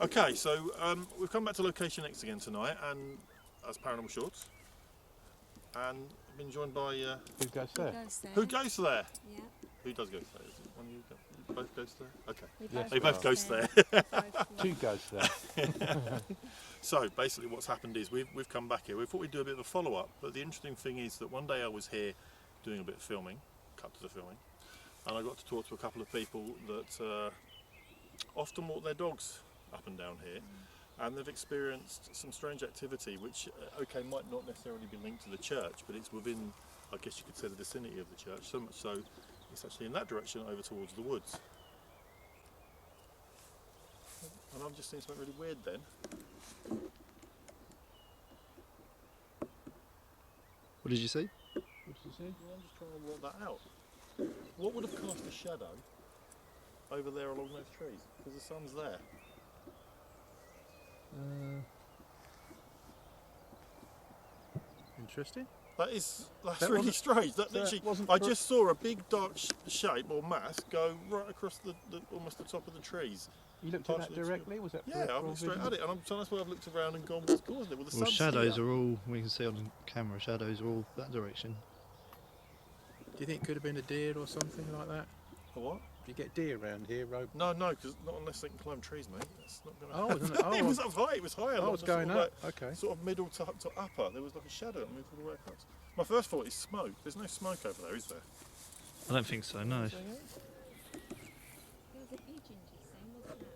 Okay, so we've come back to Location X again tonight, and as Paranormal Shorts, and I've been joined by Who goes there? Who goes there? Yeah. Who does go there? Is it one of you? Both goes there? Okay. Yes, They both goes there. Two goes there. So basically, what's happened is we've come back here. We thought we'd do a bit of a follow up, but the interesting thing is that one day I was here doing a bit of filming, cut to the filming, and I got to talk to a couple of people that often walk their dogs up and down here, and they've experienced some strange activity which might not necessarily be linked to the church, but it's within, I guess you could say, the vicinity of the church, so much so it's actually in that direction over towards the woods. And I've just seen something really weird then. What did you see? What did you see? Well, I'm just trying to work that out. What would have cast a shadow over there along those trees? Because the sun's there. Interesting. That's That really wasn't- strange. That that literally, wasn't I for- just saw a big dark shape or mass go right across the almost the top of the trees. You looked at that Partially directly? Was that Yeah, I peripheral looked straight vision? at it, and so that's why I've looked around and gone, what's causing it? Well, the Well, sun's shadows here. are all, we can see on the camera, shadows are all that direction. Do you think it could have been a deer or something like that? A what? Do you get deer around here, Rob? No, because not unless they can climb trees, mate. That's not going to Oh, happen. isn't it? Oh, It was up high. It was higher. Oh, it's going up. Okay. Sort of middle to upper. There was like a shadow that moved all the way across. My first thought is smoke. There's no smoke over there, is there? I don't think so, no. There was a pigeon just then, wasn't there?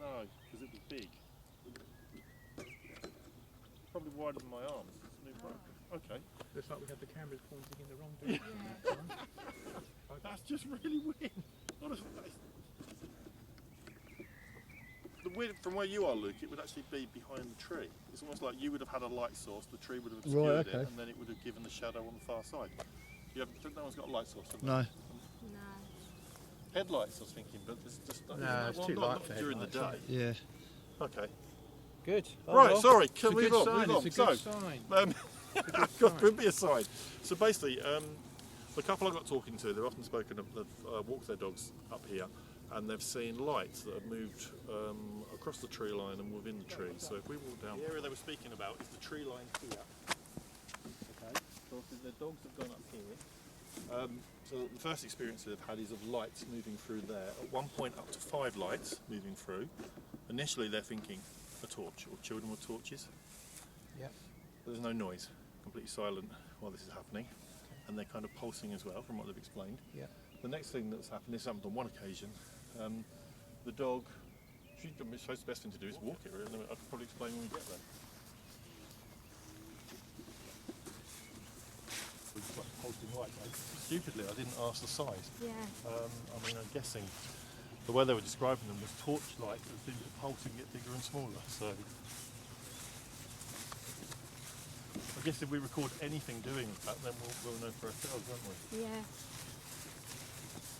No, because it was big. Probably wider than my arms. Okay. Looks like we had the cameras pointing in the wrong direction. Yeah. That's just really weird. Honestly, the weird from where you are, Luke, it would actually be behind the tree. It's almost like you would have had a light source, the tree would have obscured Right, okay. it, and then it would have given the shadow on the far side. No one's got a light source. Have they? No. No. Headlights, I was thinking, but there's just No, it's too light for during the day. headlights, Yeah. Okay. Good. Oh, Right, well, sorry, It's a can we good move sign. on? It's a good sign. God, could be a sign. So basically, the couple I got talking to, they've often spoken of, they've walked their dogs up here, and they've seen lights that have moved across the tree line and within the tree. So if we walk down, the area they were speaking about is the tree line here. Okay, so obviously their dogs have gone up here. So the first experience they've had is of lights moving through there. At one point, up to 5 lights moving through. Initially, they're thinking a torch or children with torches. Yeah. There's no noise, completely silent while this is happening, and they're kind of pulsing as well, from what they've explained. Yeah. The next thing that's happened, this happened on one occasion. The dog, I suppose the best thing to do is walk it, really. I could probably explain when we get there. We've got pulsing lights. Stupidly, I didn't ask the size. Yeah. I mean, I'm guessing the way they were describing them was torch lights that seemed to pulse and get bigger and smaller. So I guess if we record anything doing that, then we'll know for ourselves, won't we? Yeah.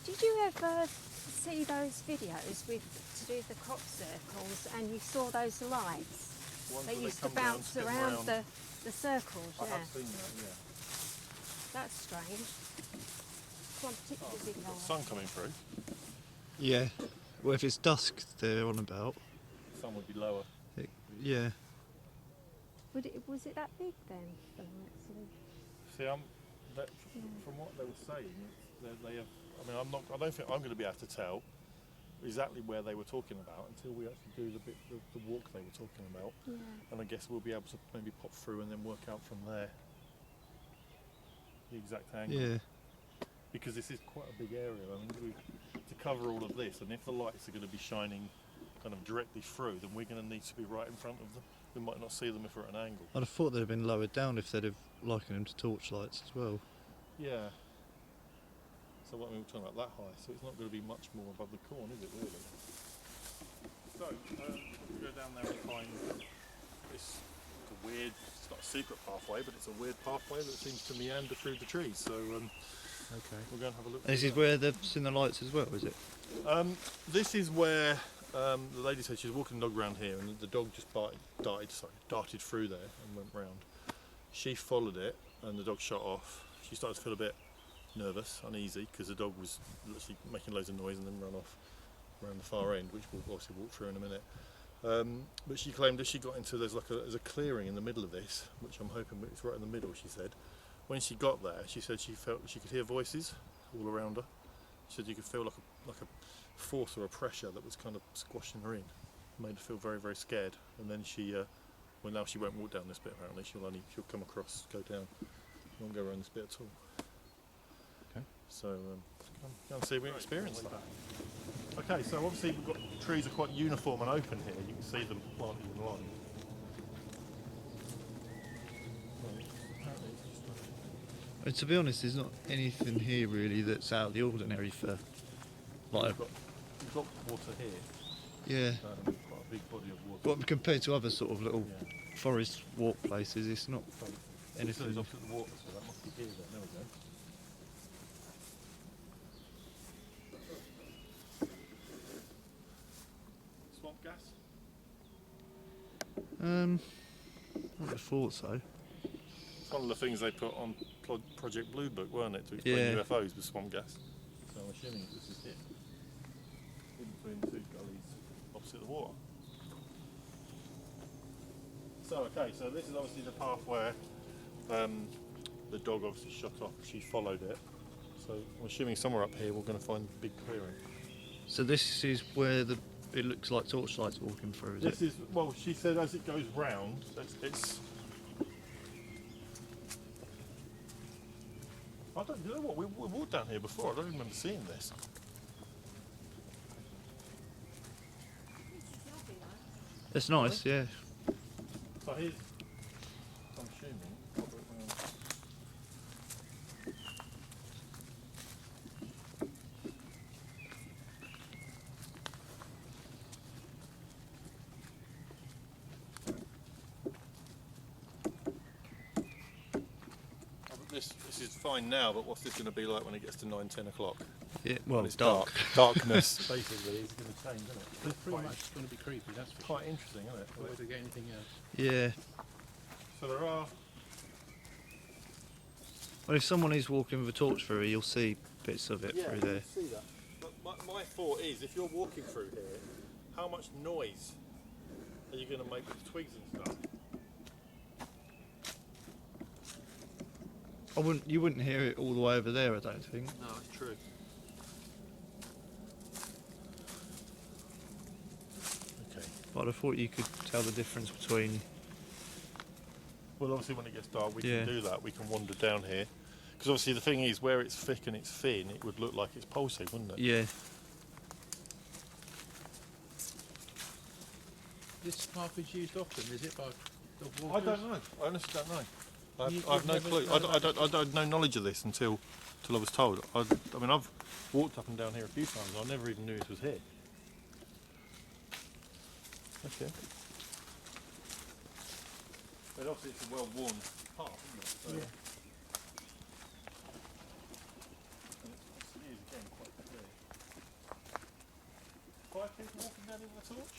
Did you ever see those videos to do the crop circles, and you saw those lights? Ones They where used to come round, bounce spin around round. the circles, I yeah. have seen that, yeah. That's strange. One particularly big Got light. sun coming through. Yeah. Well, if it's dusk they're on about, Sun would be lower. yeah. Was it that big then? The lights sort of- See, from what they were saying, they have. I mean, I don't think I'm going to be able to tell exactly where they were talking about until we actually do the walk they were talking about. Yeah. And I guess we'll be able to maybe pop through and then work out from there the exact angle. Yeah. Because this is quite a big area. I mean, to cover all of this, and if the lights are going to be shining kind of directly through, then we're going to need to be right in front of them. We might not see them if we're at an angle. I'd have thought they'd have been lowered down if they'd have likened them to torchlights as well. Yeah. So what we were talking about that high, so it's not going to be much more above the corn, is it really? So, we go down there and find this it's not a secret pathway, but it's a weird pathway that seems to meander through the trees. So Okay. we'll go and have a look. This is where they've seen the lights as well, is it? This is where the lady said she was walking the dog around here, and the dog just darted through there and went round. She followed it, and the dog shot off. She started to feel a bit nervous, uneasy, because the dog was literally making loads of noise and then run off around the far end, which we'll obviously walk through in a minute. But she claimed as she got into there's a clearing in the middle of this, which I'm hoping it's right in the middle. She said when she got there, she said she felt she could hear voices all around her. She said you could feel like a force or a pressure that was kind of squashing her in, made her feel very very scared. And then she, well now she won't walk down this bit apparently. She'll come across, go down, won't go around this bit at all. Okay. So go and see if we experience that. Okay, so obviously we've got trees are quite uniform and open here. You can see them planted in line. To be honest, there's not anything here really that's out of the ordinary for like. You've got water here. Yeah. Quite a big body of water. But compared to other sort of little Yeah. forest walk places, it's not So anything. it's opposite the water, so that must be here then. There we go. Swamp gas? I would have thought so. It's one of the things they put on Project Blue Book, weren't it, to explain Yeah. UFOs with swamp gas. So I'm assuming this is it. In between two gullies opposite the water. So okay, so this is obviously the path where the dog obviously shot off. She followed it. So I'm assuming somewhere up here we're going to find a big clearing. So this is where it looks like torchlights walking through, is This it? is, well, she said as it goes round, it's I don't, you know what, we walked down here before, I don't remember seeing this. It's nice, yeah. So here's, I'm assuming, I'll do it round. This is fine now, but what's this going to be like when it gets to 9-10 o'clock? Yeah, well, When it's dark. Darkness basically is going to change, isn't it? It's pretty much going to be creepy, that's for sure. Quite interesting, isn't it? Whether to get anything else. Yeah. So there are. Well, if someone is walking with a torch through, you'll see bits of it through there. See that. But my thought is, if you're walking through here, how much noise are you going to make with the twigs and stuff? You wouldn't hear it all the way over there, I don't think. No, it's true. Okay. But I thought you could tell the difference between. Well, obviously, when it gets dark, we Yeah. can do that. We can wander down here. Because obviously, the thing is, where it's thick and it's thin, it would look like it's pulsing, wouldn't it? Yeah. This path is used often, is it, by dog I walkers? don't know. I honestly don't know. I've You've no never clue. known I about had no knowledge of this until I was told. I mean, I've walked up and down here a few times. I never even knew this was here. Okay. But obviously, it's a well-worn path, isn't it? So Yeah. and it is again quite clear. 5 people walking down here with a torch?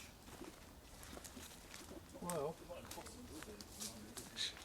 Well, Quite impossible, isn't it?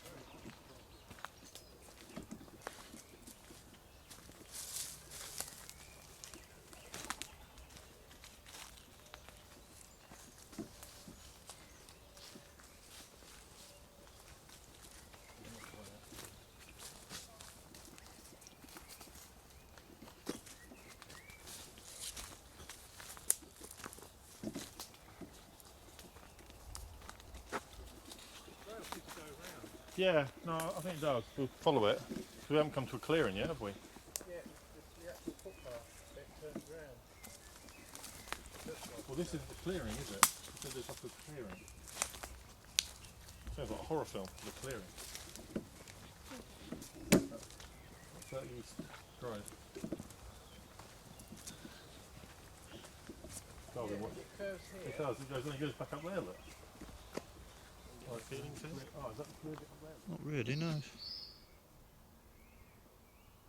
Yeah, no, I think it does. We'll follow it. We haven't come to a clearing yet, have we? yeah, the actual footpath bit turns round. Well, this is the clearing, is it? This is like a clearing. Sounds like a horror film, the clearing. 30 East Drive. Darwin, what? It curves here. It does, it goes back up there, look. Like feeding thing? Oh, is that the blue bit there? Not really, no.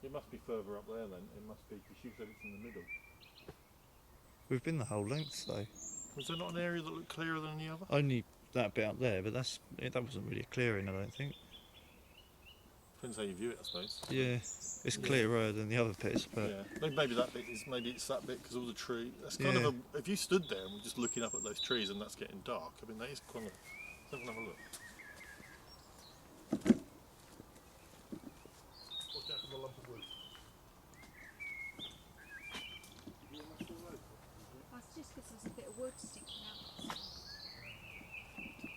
It must be further up there then. It must be, because she said it's in the middle. We've been the whole length though. Was there not an area that looked clearer than the other? Only that bit up there, but that wasn't really a clearing, I don't think. Depends how you view it, I suppose. Yeah, it's clearer than the other bits, but Yeah, maybe that bit is, maybe it's that bit because all the tree. That's kind of a. If you stood there and were just looking up at those trees and that's getting dark, I mean that is kind of. Let's have a look. Watch out for the lump of wood. That's just because there's a bit of wood sticking out.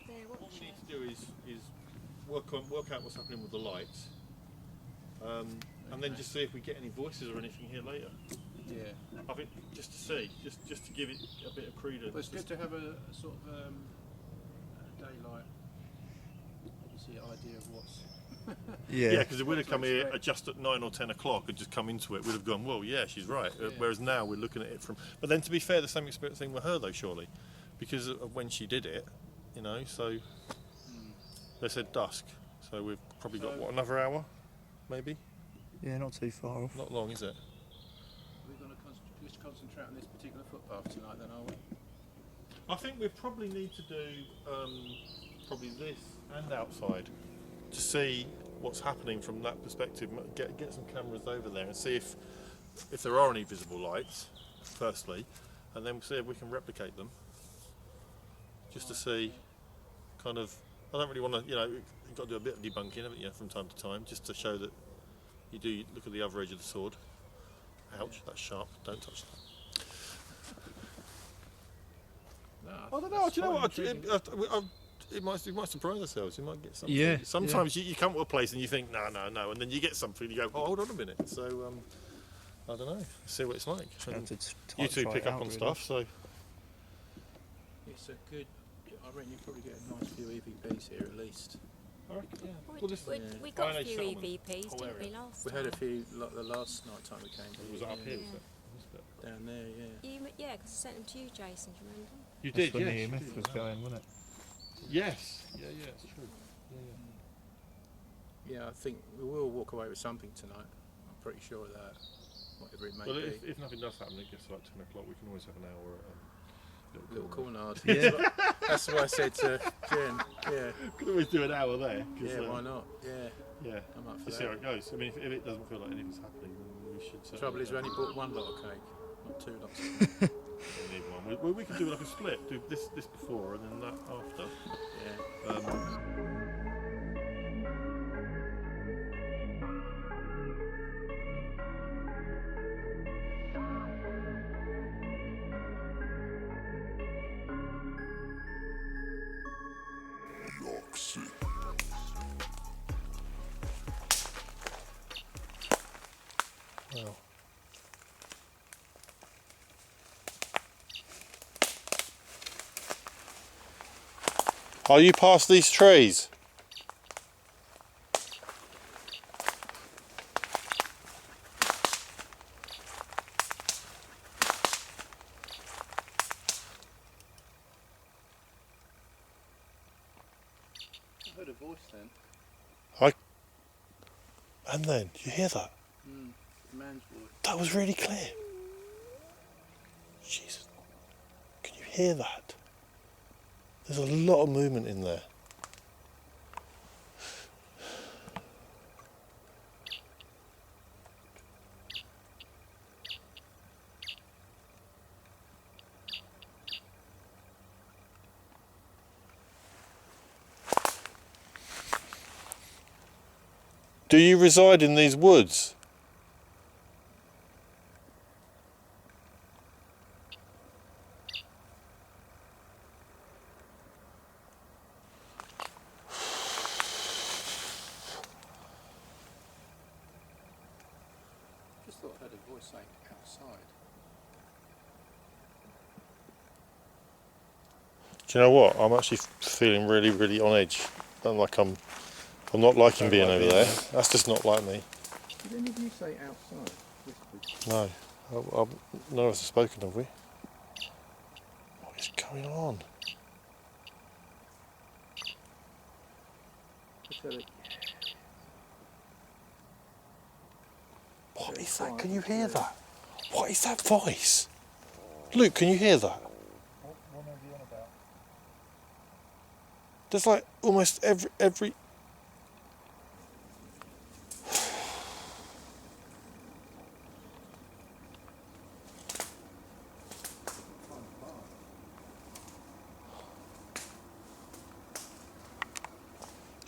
There, What watch we need it. to do is work out what's happening with the lights, and then just see if we get any voices or anything here later. Yeah. I think just to see, just to give it a bit of credence. But it's good to have a sort of a daylight, obviously, idea of what's. Yeah, because if we'd have come here just at 9 or 10 o'clock and just come into it, we'd have gone, well, yeah, she's right. Yeah. Whereas now we're looking at it from. But then, to be fair, the same experience thing with her though, surely, because of when she did it, you know. So they said dusk, so we've probably got what, another hour, maybe. yeah, not too far off. Not long, is it? We're going to just concentrate on this particular footpath tonight, then, are we? I think we probably need to do probably this and outside to see what's happening from that perspective. Get some cameras over there and see if there are any visible lights, firstly, and then see if we can replicate them. Just to see, kind of. I don't really want to, you know, you've got to do a bit of debunking, haven't you, from time to time, just to show that you do look at the other edge of the sword. Ouch, that's sharp. Don't touch that. No, I don't know. Do you know what? It might surprise ourselves. You might get something. Yeah, Sometimes you come to a place and you think no, and then you get something. And you go, oh, hold on a minute. So I don't know. See what it's like. And you two pick up on stuff, so it's a good. I reckon you probably get a nice few EVPs here at least. I reckon, yeah. We got a Iron few settlement, EVPs, whole didn't we, area. last We time? had a few like the last night time we came here. Was it up here? Yeah. Was it? Down there, yeah. Yeah, because I sent them to you, Jason, do you remember? You That's did, when yes. the EMF was going, wasn't it? Yes. Yeah, it's true. Yeah, I think we will walk away with something tonight. I'm pretty sure of that. Whatever it may Well, be. if nothing does happen, it gets like 10 o'clock. We can always have an hour at Little corner. Yeah. That's what I said to Jen. Yeah. Could always do an hour there. Yeah, why not? Yeah. Yeah. I'm up for Just see how that. it goes. I mean, if it doesn't feel like anything's happening, then we should. Trouble is, we only bought one lot of cake, not two lots. We need one. We could do like a split. Do this before and then that after. Yeah. Well. Are you past these trees? I heard a voice then. And then, do you hear that? A man's voice. That was really clear. Jesus. Can you hear that? There's a lot of movement in there. Do you reside in these woods? Just thought I heard a voice saying outside. Do you know what? I'm actually feeling really, really on edge. I'm not liking being over there. That's just not like me. Did any of you say outside? No. None of us have spoken, have we? What is going on? Just heard it. What is that? Can you hear that? What is that voice? Luke, can you hear that? What are you on about? There's like almost every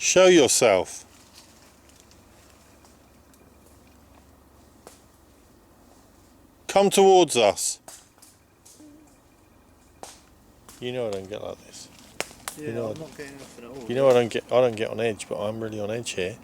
Show yourself. Come towards us. You know I don't get like this. Yeah, You know, I'm not getting anything at all. You know I don't get on edge, but I'm really on edge here.